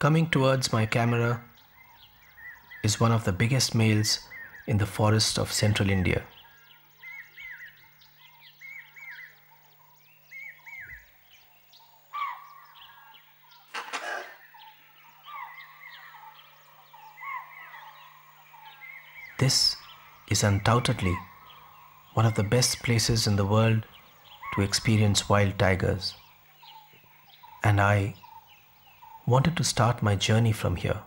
Coming towards my camera is one of the biggest males in the forests of central India. This is undoubtedly one of the best places in the world to experience wild tigers. And I wanted to start my journey from here.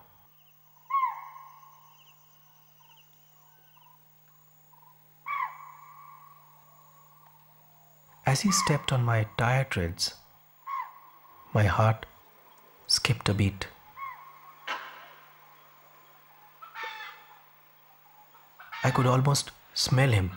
As he stepped on my tire treads, my heart skipped a beat. I could almost smell him.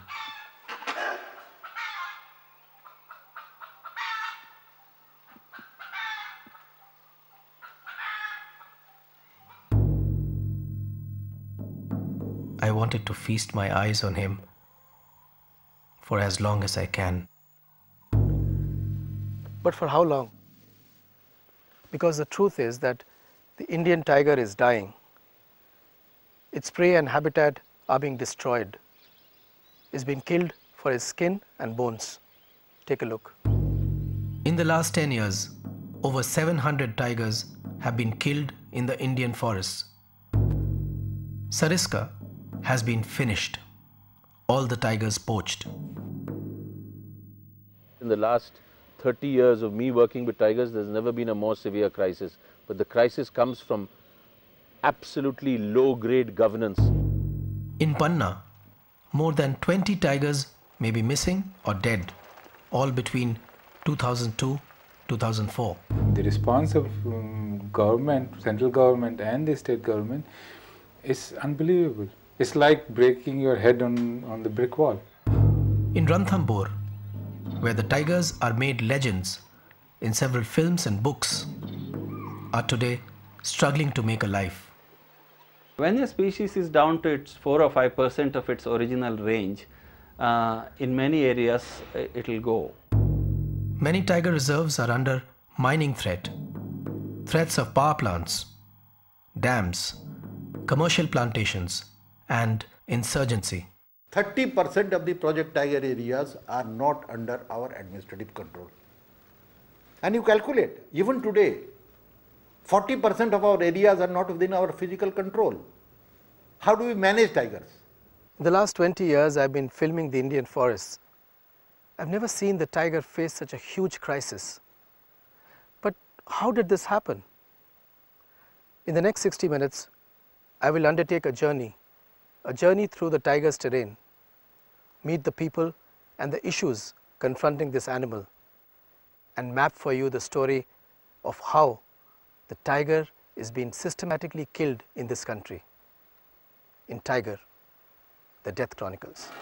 I wanted to feast my eyes on him for as long as I can. But for how long? Because the truth is that the Indian tiger is dying. Its prey and habitat are being destroyed. It's been killed for his skin and bones. Take a look. In the last 10 years, over 700 tigers have been killed in the Indian forests. Sariska has been finished. All the tigers poached. In the last 30 years of me working with tigers, there's never been a more severe crisis. But the crisis comes from absolutely low-grade governance. In Panna, more than 20 tigers may be missing or dead, all between 2002-2004. The response of government, central government and the state government is unbelievable. It's like breaking your head on the brick wall. In Ranthambore, where the tigers are made legends in several films and books, are today struggling to make a life. When a species is down to its 4 or 5% of its original range, in many areas it will go. Many tiger reserves are under mining threat, threats of power plants, dams, commercial plantations, and insurgency. 30% of the Project Tiger areas are not under our administrative control. And you calculate, even today, 40% of our areas are not within our physical control. How do we manage tigers? In the last 20 years, I've been filming the Indian forests. I've never seen the tiger face such a huge crisis. But how did this happen? In the next 60 minutes, I will undertake a journey through the tiger's terrain, meet the people and the issues confronting this animal, and map for you the story of how the tiger is being systematically killed in this country. In Tiger, the Death Chronicles.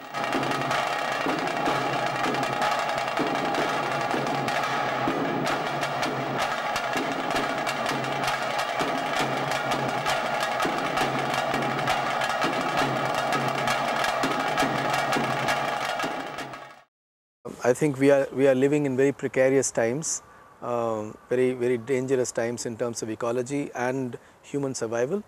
I think we are living in very precarious times, very dangerous times in terms of ecology and human survival.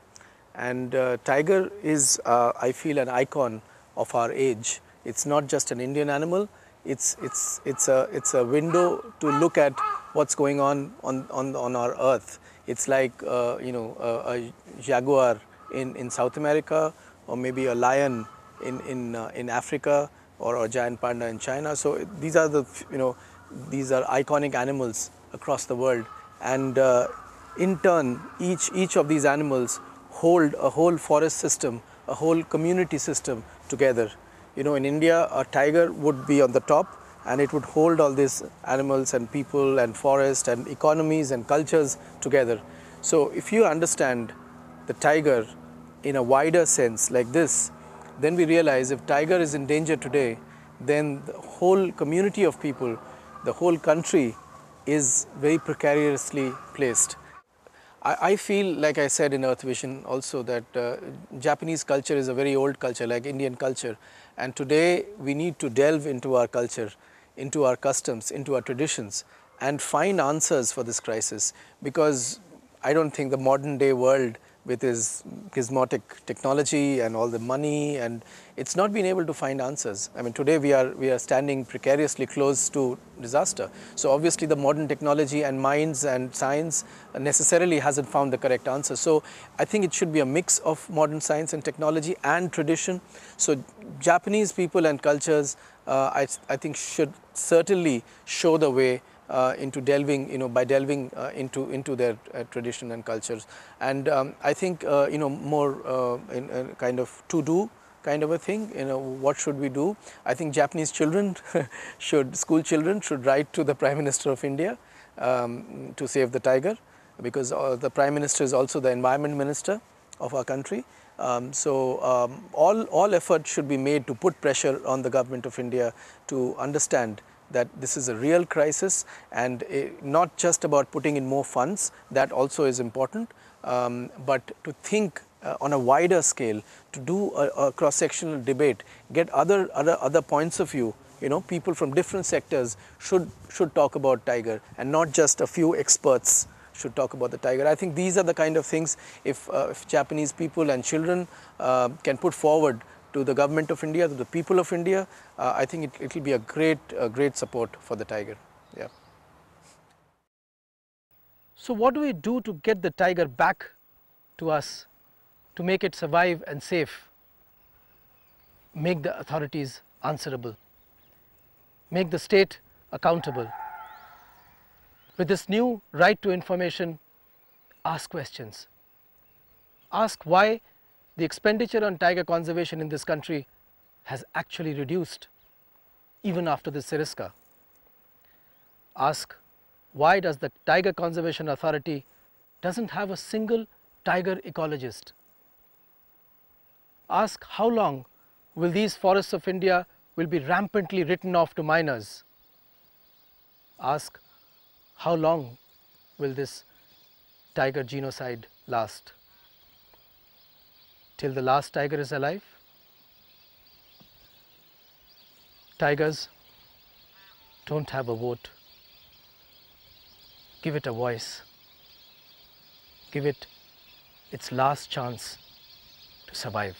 And tiger is, I feel, an icon of our age. It's not just an Indian animal. It's a window to look at what's going on our earth. It's like a jaguar in South America, or maybe a lion in Africa, or a giant panda in China. So these are these are iconic animals across the world, and in turn each of these animals hold a whole forest system, a whole community system together. In India, a tiger would be on the top, and it would hold all these animals and people and forest and economies and cultures together. So if you understand the tiger in a wider sense like this, then we realize if tiger is in danger today, then the whole community of people, the whole country is very precariously placed. I feel, like I said in Earth Vision also, that Japanese culture is a very old culture, like Indian culture. And today we need to delve into our culture, into our customs, into our traditions, and find answers for this crisis. Because I don't think the modern day world with its gizmotic technology and all the money, and it's not been able to find answers. I mean, today we are standing precariously close to disaster. So obviously the modern technology and minds and science necessarily hasn't found the correct answer. So I think it should be a mix of modern science and technology and tradition. So Japanese people and cultures, I think should certainly show the way into delving, by delving into their tradition and cultures. And I think, more in kind of to do kind of a thing, what should we do? I think Japanese children school children should write to the Prime Minister of India to save the tiger, because the Prime Minister is also the Environment Minister of our country. All effort should be made to put pressure on the Government of India to understand that this is a real crisis, and not just about putting in more funds, that also is important, but to think on a wider scale, to do a cross-sectional debate, get other points of view. People from different sectors should talk about tiger, and not just a few experts should talk about the tiger. I think these are the kind of things, if Japanese people and children can put forward to the Government of India, to the people of India, I think it will be a great support for the tiger. Yeah. So what do we do to get the tiger back to us, to make it survive and safe? Make the authorities answerable, make the state accountable. With this new right to information, ask questions. Ask why the expenditure on tiger conservation in this country has actually reduced even after the Siriska. Ask why does the Tiger Conservation Authority doesn't have a single tiger ecologist. Ask how long will these forests of India will be rampantly written off to miners. Ask how long will this tiger genocide last? Till the last tiger is alive? Tigers don't have a vote. Give it a voice. Give it its last chance to survive.